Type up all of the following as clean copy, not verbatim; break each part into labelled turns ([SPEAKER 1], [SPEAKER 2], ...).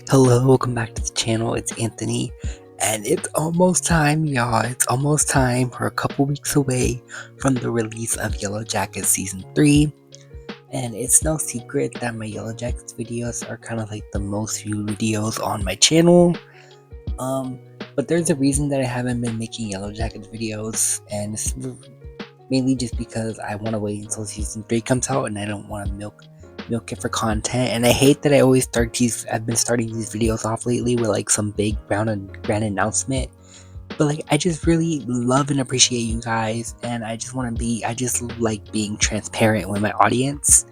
[SPEAKER 1] Hello, welcome back to the channel. It's Anthony, and it's almost time, y'all. It's almost time. We're a couple weeks away from the release of Yellowjackets Season 3, and it's no secret that my Yellowjackets videos are kind of like the most viewed videos on my channel. But there's a reason that I haven't been making Yellowjackets videos, and it's mainly just because I want to wait until Season 3 comes out, and I don't want to milk it for content. And I hate that I've been starting these videos off lately with like some big grand announcement, but like I just really love and appreciate you guys, and I just like being transparent with my audience.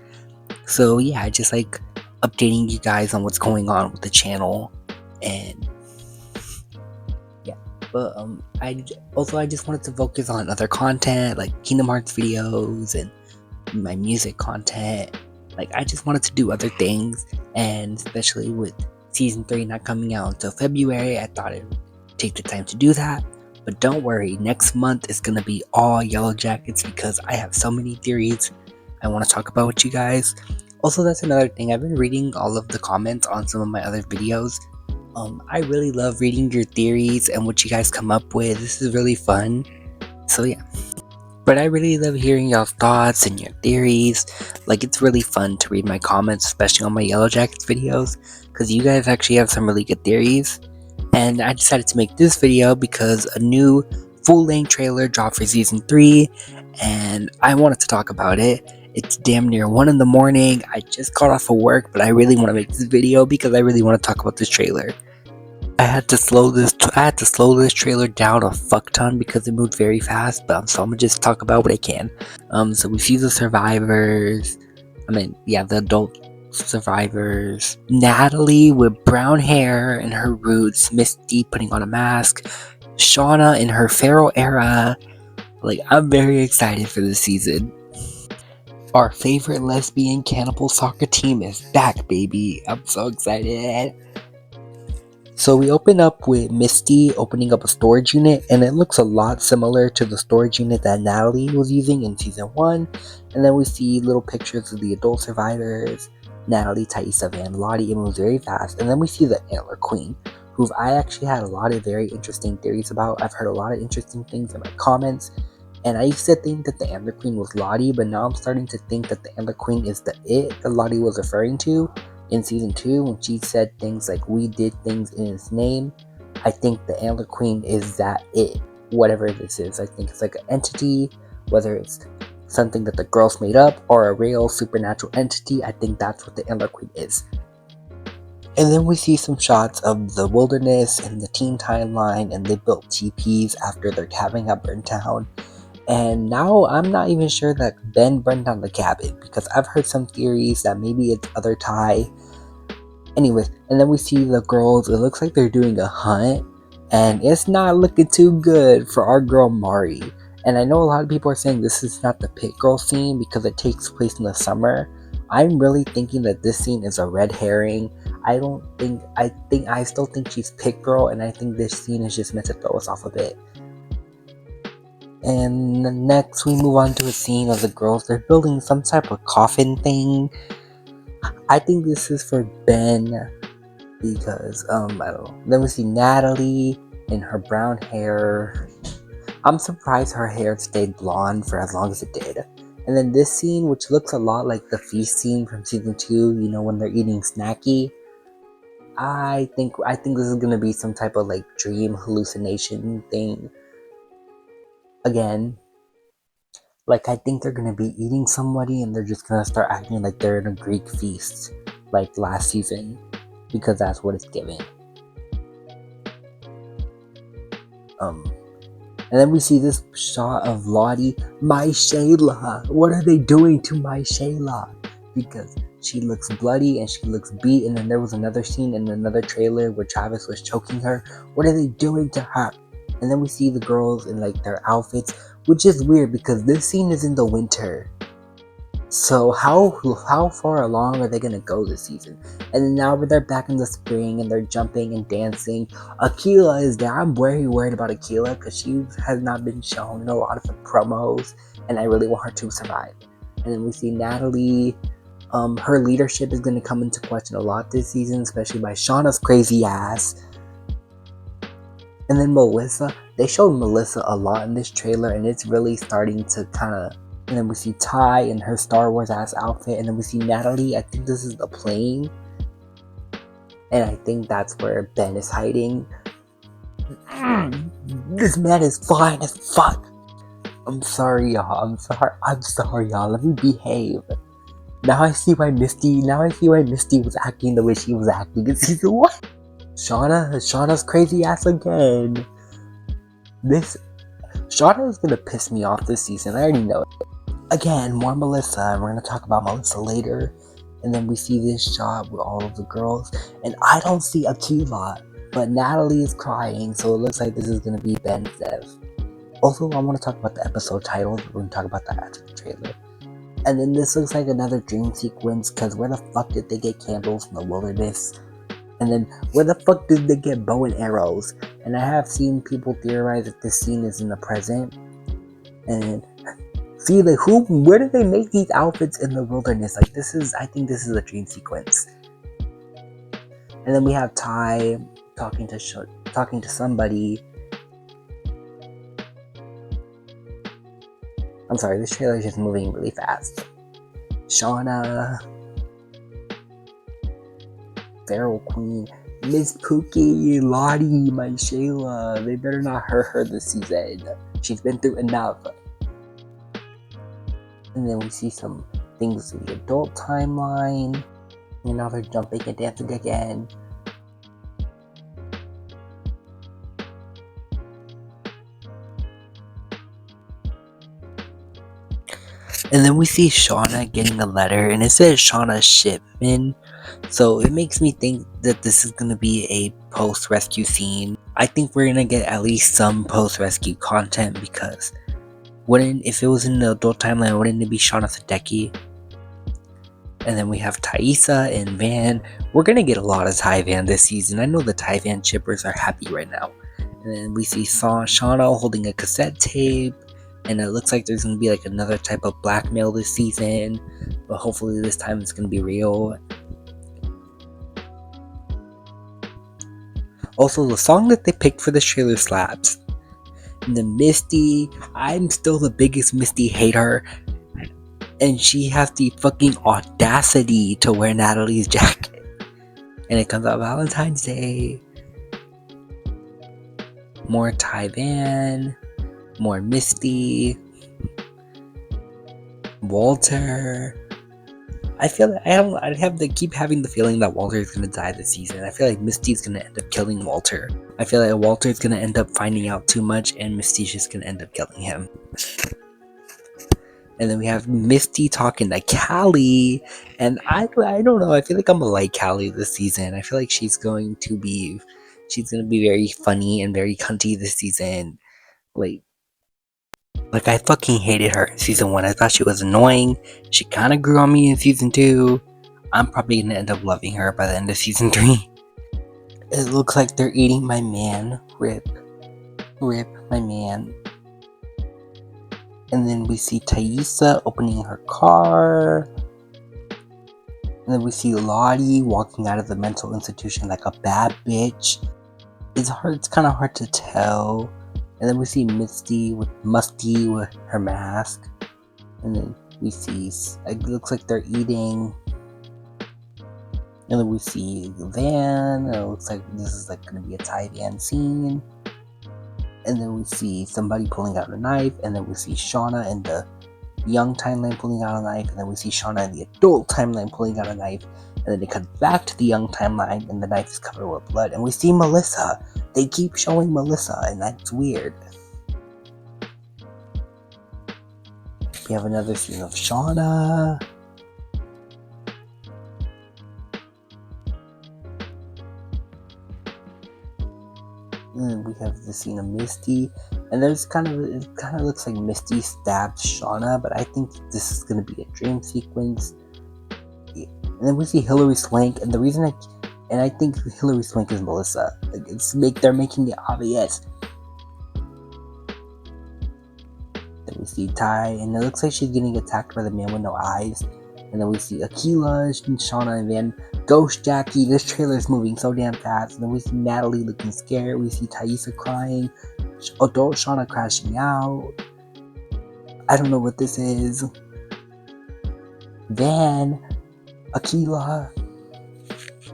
[SPEAKER 1] So yeah, I just like updating you guys on what's going on with the channel. And yeah, but I just wanted to focus on other content like Kingdom Hearts videos and my music content. Like, I just wanted to do other things, and especially with Season 3 not coming out until February, I thought it would take the time to do that. But don't worry, next month is going to be all Yellowjackets because I have so many theories I want to talk about with you guys. Also, that's another thing, I've been reading all of the comments on some of my other videos. I really love reading your theories and what you guys come up with. This is really fun. So yeah. But I really love hearing y'all's thoughts and your theories. Like, it's really fun to read my comments, especially on my Yellowjackets videos, because you guys actually have some really good theories. And I decided to make this video because a new full-length trailer dropped for Season 3, and I wanted to talk about it. It's damn near 1 in the morning. I just got off of work, but I really want to make this video because I really want to talk about this trailer. I had to slow this trailer down a fuck ton because it moved very fast, but so I'm gonna just talk about what I can. So we see the survivors. The adult survivors. Natalie with brown hair and her roots. Misty putting on a mask. Shauna in her feral era. Like, I'm very excited for this season. Our favorite lesbian cannibal soccer team is back, baby. I'm so excited. So we open up with Misty opening up a storage unit, and it looks a lot similar to the storage unit that Natalie was using in Season 1. And then we see little pictures of the adult survivors, Natalie, Taissa, and Lottie. It moves very fast. And then we see the Antler Queen, who I actually had a lot of very interesting theories about. I've heard a lot of interesting things in my comments. And I used to think that the Antler Queen was Lottie, but now I'm starting to think that the Antler Queen is the it that Lottie was referring to in Season 2 when she said things like, "We did things in its name." I think the Antler Queen is that it, whatever this is. I think it's like an entity, whether it's something that the girls made up or a real supernatural entity. I think that's what the Antler Queen is. And then we see some shots of the wilderness and the teen timeline, and they built teepees after their cabin got burned down. And now I'm not even sure that Ben burned down the cabin, because I've heard some theories that maybe it's other Ty. Anyways, and then we see the girls. It looks like they're doing a hunt, and it's not looking too good for our girl Mari. And I know a lot of people are saying this is not the pit girl scene because it takes place in the summer. I'm really thinking that this scene is a red herring. I still think she's pit girl, and I think this scene is just meant to throw us off a bit. And next we move on to a scene of the girls. They're building some type of coffin thing. I think this is for Ben because, I don't know. Then we see Natalie in her brown hair. I'm surprised her hair stayed blonde for as long as it did. And then this scene, which looks a lot like the feast scene from Season 2, you know, when they're eating snacky. I think this is gonna be some type of like dream hallucination thing. Again, like, I think they're gonna be eating somebody and they're just gonna start acting like they're in a Greek feast, like last season, because that's what it's given. And then we see this shot of Lottie. My Shayla! What are they doing to my Shayla? Because she looks bloody and she looks beat. And then there was another scene in another trailer where Travis was choking her. What are they doing to her? And then we see the girls in like their outfits, which is weird because this scene is in the winter. So how far along are they gonna go this season? And then now they're back in the spring and they're jumping and dancing. Akilah is there. I'm very worried about Akilah because she has not been shown in a lot of the promos, and I really want her to survive. And then we see Natalie Her leadership is going to come into question a lot this season, especially by Shauna's crazy ass. And then Melissa, they showed Melissa a lot in this trailer, and it's really starting to kind of. And then we see Ty in her Star Wars ass outfit, and then we see Natalie. I think this is the plane, and I think that's where Ben is hiding. This man is fine as fuck. I'm sorry, y'all. I'm sorry, y'all. Let me behave. Now I see why Misty was acting the way she was acting in season 1. Shauna's crazy ass again. Shauna is gonna piss me off this season. I already know it. Again, more Melissa, and we're gonna talk about Melissa later. And then we see this shot with all of the girls, and I don't see Akilah, but Natalie is crying, so it looks like this is gonna be Ben's death. Also, I want to talk about the episode title. We're gonna talk about that after the trailer. And then this looks like another dream sequence, because where the fuck did they get candles from the wilderness? And then where the fuck did they get bow and arrows? And I have seen people theorize that this scene is in the present. And see, like, where did they make these outfits in the wilderness? Like, I think this is a dream sequence. And then we have Ty talking to somebody. I'm sorry, this trailer is just moving really fast. Shauna, Feral Queen, Miss Pookie, Lottie, my Shayla. They better not hurt her this season. She's been through enough. And then we see some things in the adult timeline. And now they're jumping and dancing again. And then we see Shauna getting a letter, and it says Shauna Shipman. So it makes me think that this is going to be a post-rescue scene. I think we're going to get at least some post-rescue content, because if it was in the adult timeline, wouldn't it be Shauna Sadecki? And then we have Thaisa and Van. We're going to get a lot of Ty Van this season. I know the Ty Van chippers are happy right now. And then we see Shauna holding a cassette tape. And it looks like there's going to be like another type of blackmail this season. But hopefully this time it's going to be real. Also, the song that they picked for this trailer slaps. And then Misty, I'm still the biggest Misty hater. And she has the fucking audacity to wear Natalie's jacket. And it comes out Valentine's Day. More Ty Van. More Misty. Walter. I feel like I keep having the feeling that Walter is gonna die this season. I feel like Misty's gonna end up killing Walter. I feel like Walter's gonna end up finding out too much, and Misty's just gonna end up killing him. And then we have Misty talking to Callie, and I don't know. I feel like I'm gonna like Callie this season. I feel like she's gonna be very funny and very cunty this season. Like I fucking hated her in season 1. I thought she was annoying. She kind of grew on me in season 2. I'm probably gonna end up loving her by the end of season 3. It looks like they're eating my man. Rip, my man. And then we see Thaisa opening her car. And then we see Lottie walking out of the mental institution like a bad bitch. It's kind of hard to tell. And then we see Musty with her mask. And then we see, it looks like they're eating. And then we see Van. And it looks like this is like going to be a Ty Van scene. And then we see somebody pulling out a knife. And then we see Shauna in the young timeline pulling out a knife. And then we see Shauna in the adult timeline pulling out a knife. And then it comes back to the young timeline, and the knife is covered with blood. And we see Melissa. They keep showing Melissa, and that's weird. We have another scene of Shauna. And then we have the scene of Misty. And it kind of looks like Misty stabs Shauna, but I think this is going to be a dream sequence. And then we see Hilary Swank, and I think Hilary Swank is Melissa. They're making it obvious. Then we see Ty, and it looks like she's getting attacked by the man with no eyes. And And then we see Akilah, Shauna, and Van. Ghost Jackie, this trailer is moving so damn fast. And then we see Natalie looking scared. We see Taissa crying. Adult Shauna crashing out. I don't know what this is. Van, Akilah,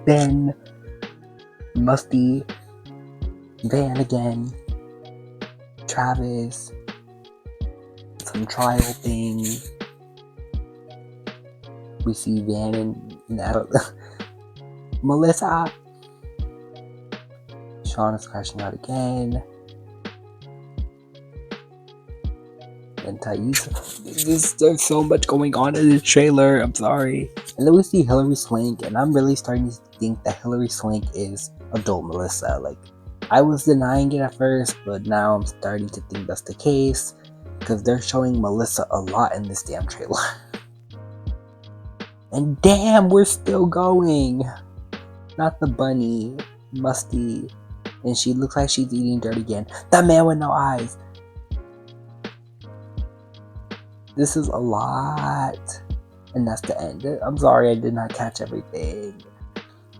[SPEAKER 1] Ben, Musty, Van again, Travis, some trial thing. We see Van and Melissa. Sean is crashing out again. And Taissa. There's so much going on in this trailer. I'm sorry. And then we see Hilary Swank, and I'm really starting to think that Hilary Swank is adult Melissa. Like, I was denying it at first, but now I'm starting to think that's the case because they're showing Melissa a lot in this damn trailer. And damn, we're still going. Not the bunny, Musty, and she looks like she's eating dirt again. That man with no eyes. This is a lot. And that's the end. I'm sorry I did not catch everything.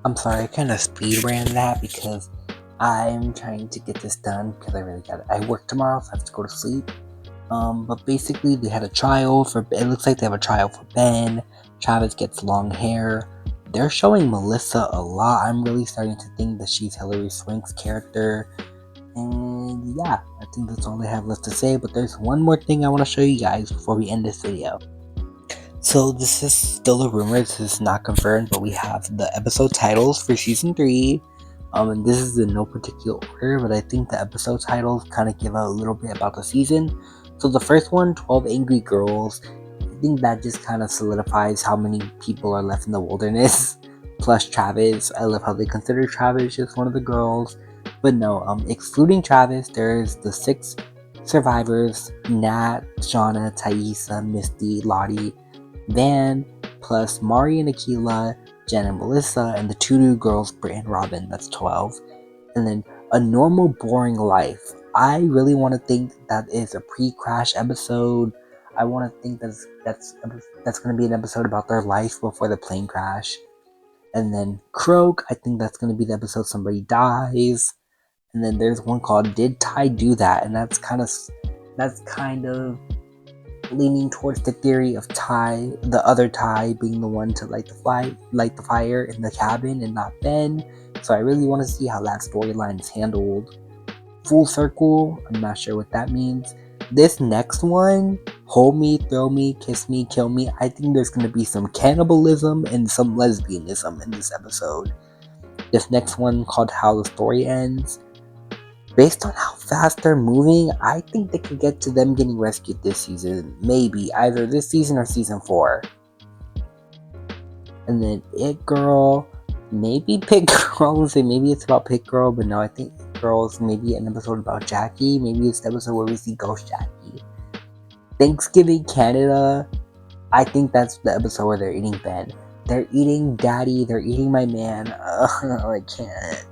[SPEAKER 1] I'm sorry I kind of speed ran that because I'm trying to get this done because I really got it. I work tomorrow, so I have to go to sleep. But basically they had a trial for, it looks like they have a trial for Ben. Travis gets long hair. They're showing Melissa a lot. I'm really starting to think that she's Hilary Swank's character. And yeah, I think that's all I have left to say. But there's one more thing I want to show you guys before we end this video. So this is still a rumor. This is not confirmed, but we have the episode titles for season 3. And this is in no particular order, but I think the episode titles kind of give out a little bit about the season. So the first one, 12 Angry Girls. I think that just kind of solidifies how many people are left in the wilderness. Plus Travis. I love how they consider Travis just one of the girls. But no, excluding Travis, there's the 6 survivors. Nat, Shauna, Taissa, Misty, Lottie, Van, plus Mari and Akilah, Jen and Melissa, and the 2 new girls, Britt and Robin. That's 12. And then A Normal Boring Life. I really want to think that is a pre-crash episode. I want to think that's going to be an episode about their life before the plane crash. And then Croak, I think that's going to be the episode somebody dies. And then there's one called Did Ty Do That? And that's kind of leaning towards the theory of Ty, the other Ty, being the one to light the fire in the cabin and not Ben. So I really want to see how that storyline is handled. Full Circle, I'm not sure what that means. This next one, Hold Me, Throw Me, Kiss Me, Kill Me, I think there's going to be some cannibalism and some lesbianism in this episode. This next one, called How the Story Ends, based on how fast they're moving, I think they could get to them getting rescued this season. Maybe, either this season or season 4. And then It Girl, maybe Pit Girl. I'll say maybe it's about Pit Girl, but no, I think It Girl's maybe an episode about Jackie. Maybe it's the episode where we see Ghost Jackie. Thanksgiving Canada, I think that's the episode where they're eating Ben. They're eating Daddy, they're eating my man. I can't.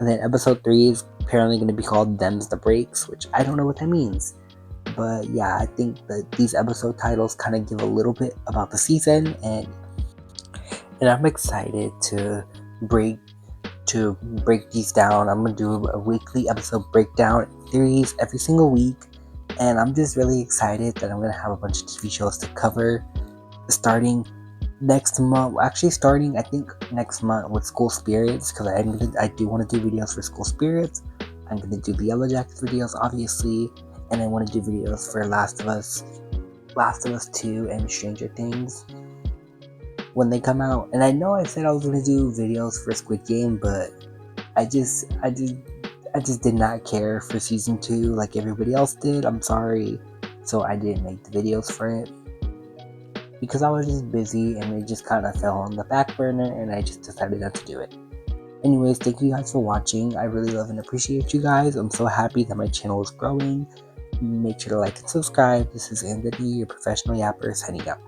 [SPEAKER 1] And then episode 3 is apparently going to be called Them's the Breaks, which I don't know what that means. But yeah, I think that these episode titles kind of give a little bit about the season, and I'm excited to break these down. I'm going to do a weekly episode breakdown series every single week, and I'm just really excited that I'm going to have a bunch of TV shows to cover starting next month. Actually starting I think next month with School Spirits, because I do want to do videos for School Spirits. I'm going to do the Yellowjackets videos obviously, and I want to do videos for Last of Us 2 and Stranger Things when they come out. And I know I said I was going to do videos for Squid Game, but I just did not care for season 2 like everybody else did. I'm sorry. So I didn't make the videos for it because I was just busy and it just kind of fell on the back burner, and I just decided not to do it. Anyways, thank you guys for watching. I really love and appreciate you guys. I'm so happy that my channel is growing. Make sure to like and subscribe. This is Anthony, your professional yapper, signing out.